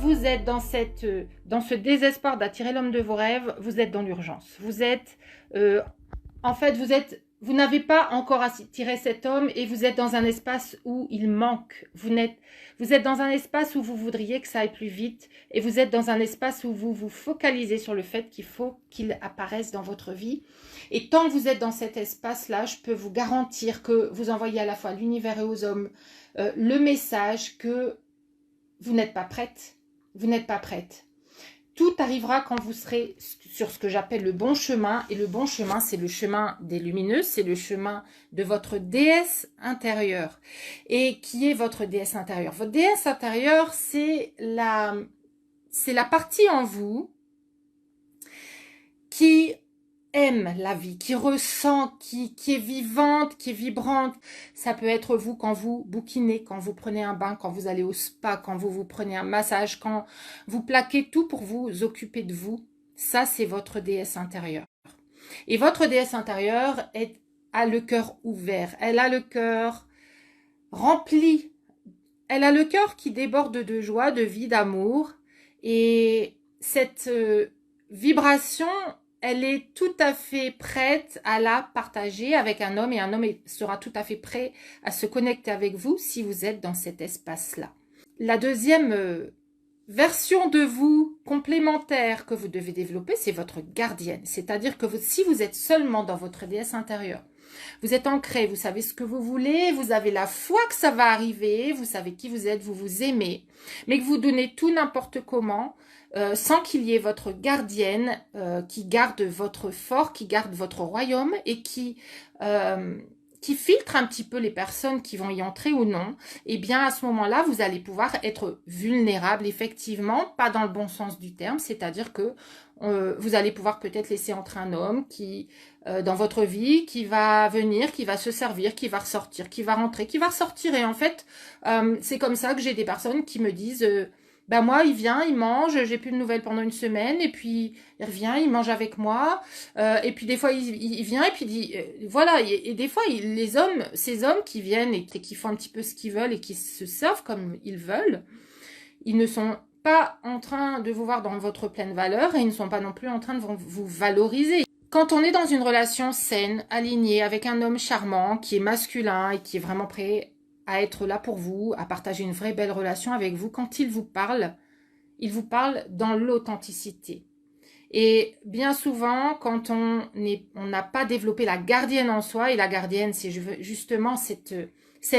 vous êtes dans ce désespoir d'attirer l'homme de vos rêves, vous êtes dans l'urgence. Vous êtes, en fait, vous n'avez pas encore attiré cet homme et vous êtes dans un espace où il manque. Vous êtes dans un espace où vous voudriez que ça aille plus vite et vous êtes dans un espace où vous vous focalisez sur le fait qu'il faut qu'il apparaisse dans votre vie. Et tant que vous êtes dans cet espace-là, je peux vous garantir que vous envoyez à la fois à l'univers et aux hommes le message que vous n'êtes pas prête, vous n'êtes pas prête. Tout arrivera quand vous serez sur ce que j'appelle le bon chemin. Et le bon chemin, c'est le chemin des lumineuses, c'est le chemin de votre déesse intérieure. Et qui est votre déesse intérieure? Votre déesse intérieure, c'est la partie en vous qui aime la vie, qui ressent, qui est vivante, qui est vibrante. Ça peut être vous quand vous bouquinez, quand vous prenez un bain, quand vous allez au spa, quand vous prenez un massage, quand vous plaquez tout pour vous occuper de vous. Ça, c'est votre déesse intérieure. Et votre déesse intérieure a le cœur ouvert. Elle a le cœur rempli. Elle a le cœur qui déborde de joie, de vie, d'amour. Et cette vibration, elle est tout à fait prête à la partager avec un homme et un homme sera tout à fait prêt à se connecter avec vous si vous êtes dans cet espace-là. La deuxième version de vous complémentaire que vous devez développer, c'est votre gardienne. C'est-à-dire que si vous êtes seulement dans votre déesse intérieure, vous êtes ancré, vous savez ce que vous voulez, vous avez la foi que ça va arriver, vous savez qui vous êtes, vous vous aimez, mais que vous donnez tout n'importe comment, sans qu'il y ait votre gardienne qui garde votre fort, qui garde votre royaume et qui filtre un petit peu les personnes qui vont y entrer ou non, et bien à ce moment-là, vous allez pouvoir être vulnérable, effectivement, pas dans le bon sens du terme, c'est-à-dire que vous allez pouvoir peut-être laisser entrer un homme qui, dans votre vie, qui va venir, qui va se servir, qui va ressortir, qui va rentrer, qui va ressortir. Et en fait, c'est comme ça que j'ai des personnes qui me disent ben moi, il vient, il mange, j'ai plus de nouvelles pendant une semaine, et puis il revient, il mange avec moi, et puis des fois il vient et puis il dit voilà, et des fois les hommes, ces hommes qui viennent et qui font un petit peu ce qu'ils veulent et qui se servent comme ils veulent, ils ne sont pas en train de vous voir dans votre pleine valeur et ils ne sont pas non plus en train de vous valoriser. Quand on est dans une relation saine, alignée, avec un homme charmant, qui est masculin et qui est vraiment prêt à être là pour vous, à partager une vraie belle relation avec vous, quand il vous parle dans l'authenticité. Et bien souvent, quand on n'a pas développé la gardienne en soi, et la gardienne, c'est justement cette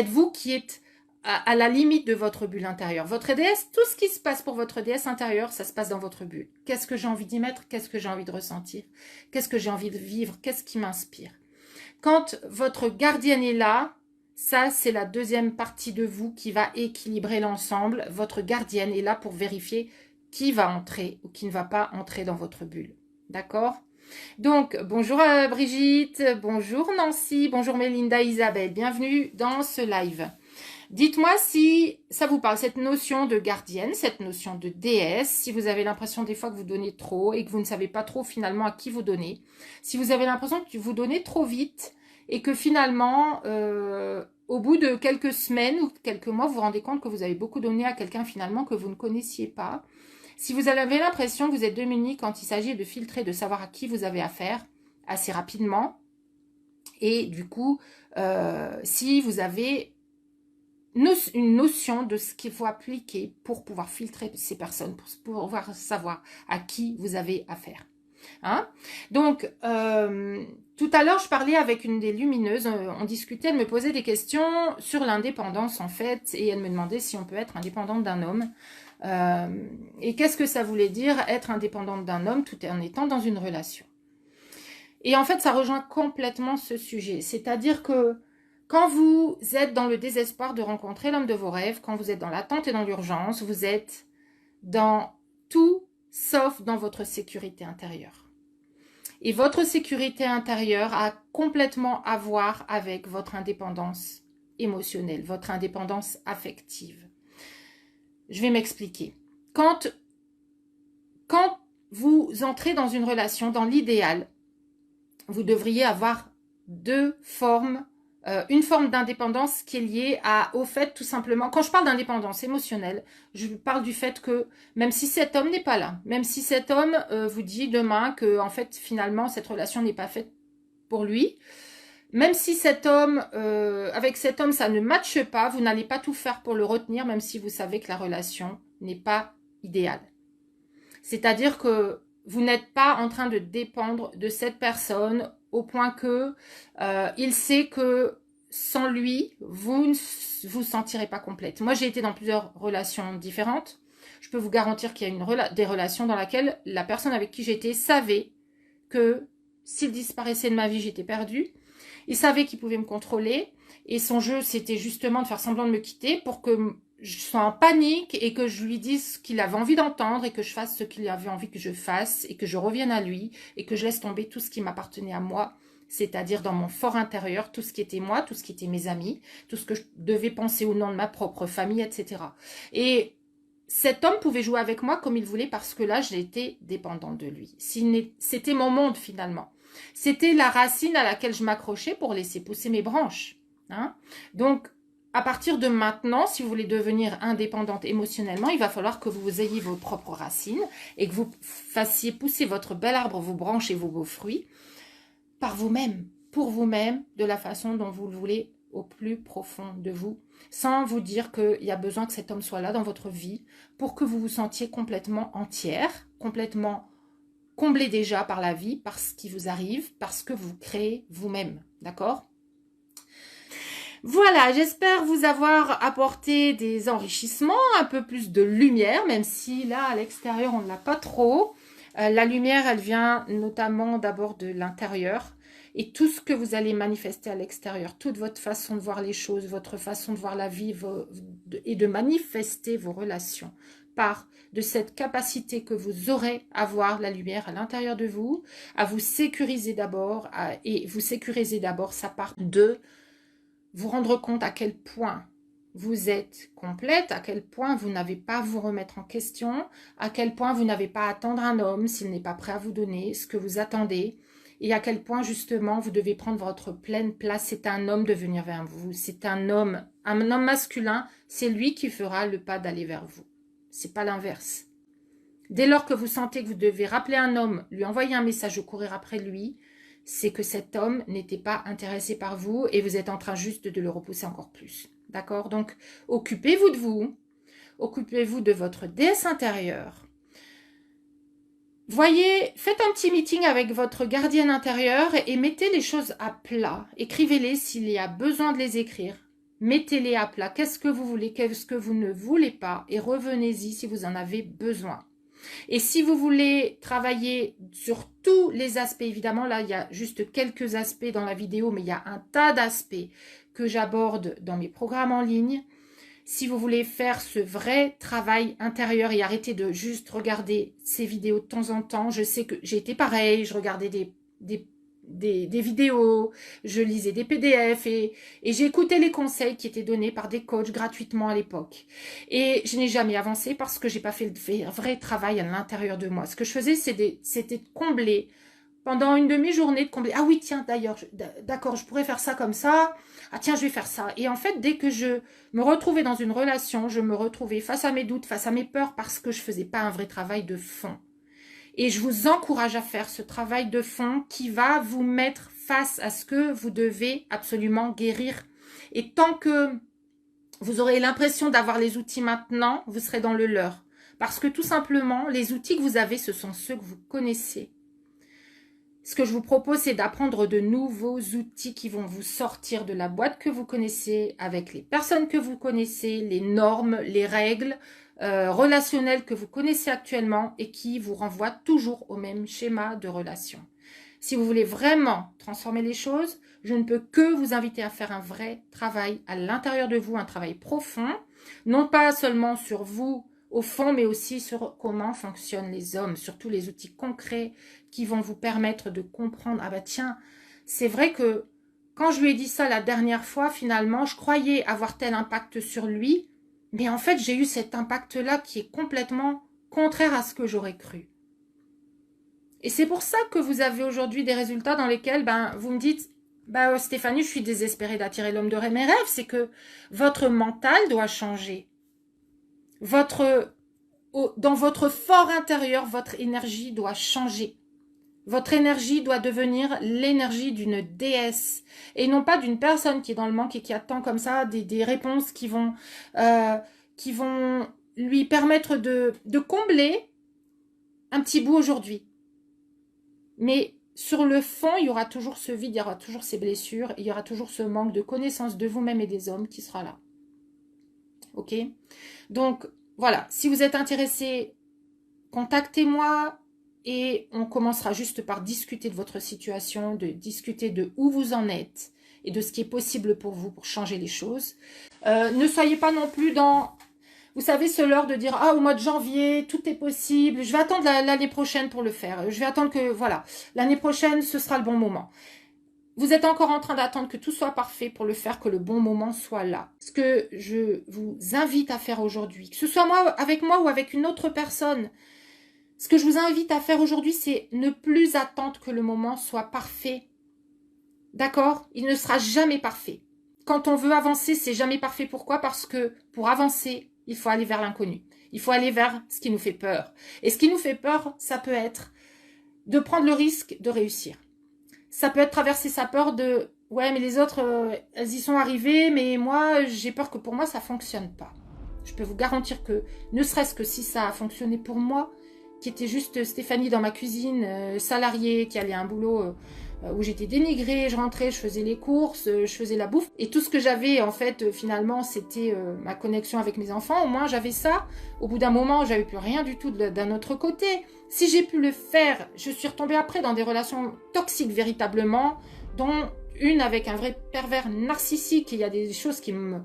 vous qui est à la limite de votre bulle intérieure. Votre déesse, tout ce qui se passe pour votre déesse intérieure, ça se passe dans votre bulle. Qu'est-ce que j'ai envie d'y mettre? Qu'est-ce que j'ai envie de ressentir? Qu'est-ce que j'ai envie de vivre? Qu'est-ce qui m'inspire? Quand votre gardienne est là, ça, c'est la deuxième partie de vous qui va équilibrer l'ensemble. Votre gardienne est là pour vérifier qui va entrer ou qui ne va pas entrer dans votre bulle. D'accord? Donc, bonjour Brigitte, bonjour Nancy, bonjour Mélinda, Isabelle. Bienvenue dans ce live. Dites-moi si ça vous parle, cette notion de gardienne, cette notion de déesse, si vous avez l'impression des fois que vous donnez trop et que vous ne savez pas trop finalement à qui vous donnez. Si vous avez l'impression que vous donnez trop vite et que finalement, au bout de quelques semaines ou quelques mois, vous vous rendez compte que vous avez beaucoup donné à quelqu'un finalement que vous ne connaissiez pas. Si vous avez l'impression que vous êtes démunis quand il s'agit de filtrer, de savoir à qui vous avez affaire assez rapidement. Et du coup, si vous avez une notion de ce qu'il faut appliquer pour pouvoir filtrer ces personnes, pour pouvoir savoir à qui vous avez affaire. Hein? Donc, tout à l'heure, je parlais avec une des lumineuses, on discutait, elle me posait des questions sur l'indépendance en fait, et elle me demandait si on peut être indépendante d'un homme. Et qu'est-ce que ça voulait dire être indépendante d'un homme tout en étant dans une relation. Et en fait, ça rejoint complètement ce sujet, c'est-à-dire que quand vous êtes dans le désespoir de rencontrer l'homme de vos rêves, quand vous êtes dans l'attente et dans l'urgence, vous êtes dans tout sauf dans votre sécurité intérieure. Et votre sécurité intérieure a complètement à voir avec votre indépendance émotionnelle, votre indépendance affective. Je vais m'expliquer. Quand vous entrez dans une relation, dans l'idéal, vous devriez avoir deux formes une forme d'indépendance qui est liée au fait tout simplement, quand je parle d'indépendance émotionnelle, je parle du fait que même si cet homme n'est pas là, même si cet homme vous dit demain que en fait finalement cette relation n'est pas faite pour lui, même si cet homme, avec cet homme ça ne matche pas, vous n'allez pas tout faire pour le retenir, même si vous savez que la relation n'est pas idéale. C'est-à-dire que vous n'êtes pas en train de dépendre de cette personne au point que il sait que sans lui, vous ne vous sentirez pas complète. Moi, j'ai été dans plusieurs relations différentes. Je peux vous garantir qu'il y a des relations dans lesquelles la personne avec qui j'étais savait que s'il disparaissait de ma vie, j'étais perdue. Il savait qu'il pouvait me contrôler. Et son jeu, c'était justement de faire semblant de me quitter pour que je sois en panique et que je lui dise ce qu'il avait envie d'entendre et que je fasse ce qu'il avait envie que je fasse et que je revienne à lui et que je laisse tomber tout ce qui m'appartenait à moi, c'est-à-dire dans mon fort intérieur, tout ce qui était moi, tout ce qui était mes amis, tout ce que je devais penser au nom de ma propre famille, etc. Et cet homme pouvait jouer avec moi comme il voulait parce que là, j'étais dépendante de lui. C'était mon monde finalement. C'était la racine à laquelle je m'accrochais pour laisser pousser mes branches. Hein. Donc, à partir de maintenant, si vous voulez devenir indépendante émotionnellement, il va falloir que vous ayez vos propres racines et que vous fassiez pousser votre bel arbre, vos branches et vos beaux fruits par vous-même, pour vous-même, de la façon dont vous le voulez au plus profond de vous, sans vous dire qu'il y a besoin que cet homme soit là dans votre vie pour que vous vous sentiez complètement entière, complètement comblé déjà par la vie, par ce qui vous arrive, parce que vous créez vous-même, d'accord ? Voilà, j'espère vous avoir apporté des enrichissements, un peu plus de lumière, même si là, à l'extérieur, on ne l'a pas trop. La lumière, elle vient notamment d'abord de l'intérieur. Et tout ce que vous allez manifester à l'extérieur, toute votre façon de voir les choses, votre façon de voir la vie et de manifester vos relations part de cette capacité que vous aurez à voir la lumière à l'intérieur de vous, à vous sécuriser d'abord. Et vous sécuriser d'abord, ça part de vous rendre compte à quel point vous êtes complète, à quel point vous n'avez pas à vous remettre en question, à quel point vous n'avez pas à attendre un homme s'il n'est pas prêt à vous donner ce que vous attendez, et à quel point justement vous devez prendre votre pleine place. C'est un homme de venir vers vous, c'est un homme masculin, c'est lui qui fera le pas d'aller vers vous. C'est pas l'inverse. Dès lors que vous sentez que vous devez rappeler un homme, lui envoyer un message ou courir après lui, c'est que cet homme n'était pas intéressé par vous et vous êtes en train juste de le repousser encore plus. D'accord? Donc, occupez-vous de vous, occupez-vous de votre déesse intérieure. Voyez, faites un petit meeting avec votre gardienne intérieure et mettez les choses à plat. Écrivez-les s'il y a besoin de les écrire. Mettez-les à plat. Qu'est-ce que vous voulez, qu'est-ce que vous ne voulez pas et revenez-y si vous en avez besoin. Et si vous voulez travailler sur tous les aspects, évidemment, là, il y a juste quelques aspects dans la vidéo, mais il y a un tas d'aspects que j'aborde dans mes programmes en ligne. Si vous voulez faire ce vrai travail intérieur et arrêter de juste regarder ces vidéos de temps en temps, je sais que j'ai été pareil, je regardais des vidéos, je lisais des PDF et j'écoutais les conseils qui étaient donnés par des coachs gratuitement à l'époque. Et je n'ai jamais avancé parce que j'ai pas fait le vrai travail à l'intérieur de moi. Ce que je faisais, c'était de combler pendant une demi-journée, de combler. Ah oui, tiens, d'ailleurs, d'accord, je pourrais faire ça comme ça. Ah tiens, je vais faire ça. Et en fait, dès que je me retrouvais dans une relation, je me retrouvais face à mes doutes, face à mes peurs parce que je faisais pas un vrai travail de fond. Et je vous encourage à faire ce travail de fond qui va vous mettre face à ce que vous devez absolument guérir. Et tant que vous aurez l'impression d'avoir les outils maintenant, vous serez dans le leurre. Parce que tout simplement, les outils que vous avez, ce sont ceux que vous connaissez. Ce que je vous propose, c'est d'apprendre de nouveaux outils qui vont vous sortir de la boîte que vous connaissez, avec les personnes que vous connaissez, les normes, les règles relationnelles que vous connaissez actuellement et qui vous renvoient toujours au même schéma de relation. Si vous voulez vraiment transformer les choses, je ne peux que vous inviter à faire un vrai travail à l'intérieur de vous, un travail profond, non pas seulement sur vous au fond, mais aussi sur comment fonctionnent les hommes, sur tous les outils concrets qui vont vous permettre de comprendre, ah bah tiens, c'est vrai que quand je lui ai dit ça la dernière fois, finalement, je croyais avoir tel impact sur lui, mais en fait, j'ai eu cet impact-là qui est complètement contraire à ce que j'aurais cru. Et c'est pour ça que vous avez aujourd'hui des résultats dans lesquels vous me dites, Bah Stéphanie, je suis désespérée d'attirer l'homme de mes rêves. C'est que votre mental doit changer. Dans votre fort intérieur, votre énergie doit changer. Votre énergie doit devenir l'énergie d'une déesse et non pas d'une personne qui est dans le manque et qui attend comme ça des réponses qui vont lui permettre de combler un petit bout aujourd'hui. Mais sur le fond, il y aura toujours ce vide, il y aura toujours ces blessures, il y aura toujours ce manque de connaissance de vous-même et des hommes qui sera là. Ok? Donc, voilà. Si vous êtes intéressé, contactez-moi. Et on commencera juste par discuter de votre situation, de discuter de où vous en êtes et de ce qui est possible pour vous pour changer les choses. Ne soyez pas non plus dans, vous savez, ce leurre de dire « Ah, au mois de janvier, tout est possible. Je vais attendre l'année prochaine pour le faire. Je vais attendre que, voilà, l'année prochaine, ce sera le bon moment. » Vous êtes encore en train d'attendre que tout soit parfait pour le faire, que le bon moment soit là. Ce que je vous invite à faire aujourd'hui, que ce soit avec moi ou avec une autre personne, ce que je vous invite à faire aujourd'hui, c'est ne plus attendre que le moment soit parfait. D'accord? Il ne sera jamais parfait. Quand on veut avancer, c'est jamais parfait. Pourquoi? Parce que pour avancer, il faut aller vers l'inconnu. Il faut aller vers ce qui nous fait peur. Et ce qui nous fait peur, ça peut être de prendre le risque de réussir. Ça peut être traverser sa peur de « Ouais, mais les autres, elles y sont arrivées, mais moi, j'ai peur que pour moi, ça ne fonctionne pas. » Je peux vous garantir que, ne serait-ce que si ça a fonctionné pour moi, qui était juste Stéphanie dans ma cuisine, salariée, qui allait à un boulot où j'étais dénigrée, je rentrais, je faisais les courses, je faisais la bouffe. Et tout ce que j'avais, en fait, finalement, c'était ma connexion avec mes enfants. Au moins, j'avais ça. Au bout d'un moment, j'avais plus rien du tout d'un autre côté. Si j'ai pu le faire, je suis retombée après dans des relations toxiques véritablement, dont une avec un vrai pervers narcissique. Il y a des choses qui me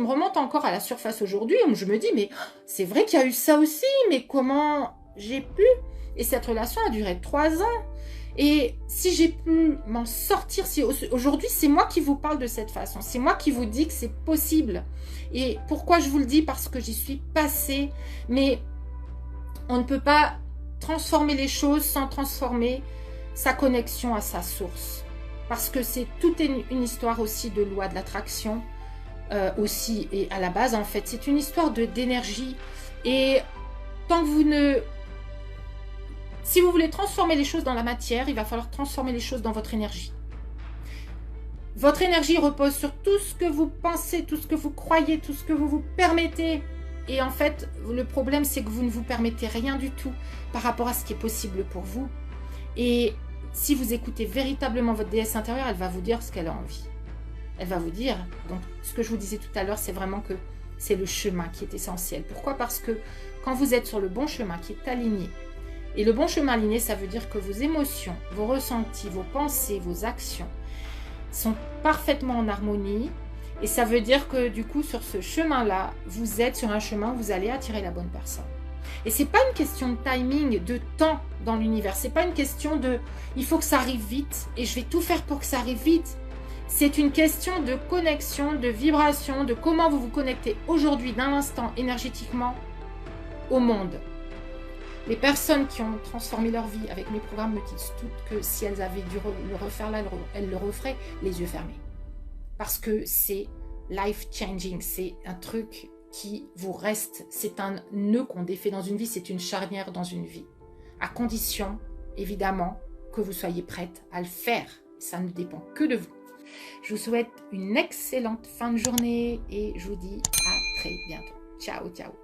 remontent encore à la surface aujourd'hui, où je me dis, mais c'est vrai qu'il y a eu ça aussi, mais comment j'ai pu? Et cette relation a duré 3 ans. Et si j'ai pu m'en sortir, si aujourd'hui c'est moi qui vous parle de cette façon, c'est moi qui vous dis que c'est possible. Et pourquoi je vous le dis? Parce que j'y suis passée. Mais on ne peut pas transformer les choses sans transformer sa connexion à sa source. Parce que c'est toute une histoire aussi de loi de l'attraction aussi. Et à la base, en fait, c'est une histoire d'énergie. Et tant que vous ne... Si vous voulez transformer les choses dans la matière, il va falloir transformer les choses dans votre énergie. Votre énergie repose sur tout ce que vous pensez, tout ce que vous croyez, tout ce que vous vous permettez. Et en fait, le problème, c'est que vous ne vous permettez rien du tout par rapport à ce qui est possible pour vous. Et si vous écoutez véritablement votre déesse intérieure, elle va vous dire ce qu'elle a envie. Elle va vous dire, donc ce que je vous disais tout à l'heure, c'est vraiment que c'est le chemin qui est essentiel. Pourquoi? Parce que quand vous êtes sur le bon chemin qui est aligné, et le bon chemin aligné, ça veut dire que vos émotions, vos ressentis, vos pensées, vos actions sont parfaitement en harmonie. Et ça veut dire que du coup, sur ce chemin-là, vous êtes sur un chemin où vous allez attirer la bonne personne. Et c'est pas une question de timing, de temps dans l'univers. C'est pas une question de « il faut que ça arrive vite et je vais tout faire pour que ça arrive vite ». C'est une question de connexion, de vibration, de comment vous vous connectez aujourd'hui, d'un instant, énergétiquement, au monde. Les personnes qui ont transformé leur vie avec mes programmes me disent toutes que si elles avaient dû le refaire là, elles le referaient les yeux fermés. Parce que c'est life-changing, c'est un truc qui vous reste, c'est un nœud qu'on défait dans une vie, c'est une charnière dans une vie. À condition, évidemment, que vous soyez prête à le faire. Ça ne dépend que de vous. Je vous souhaite une excellente fin de journée et je vous dis à très bientôt. Ciao, ciao.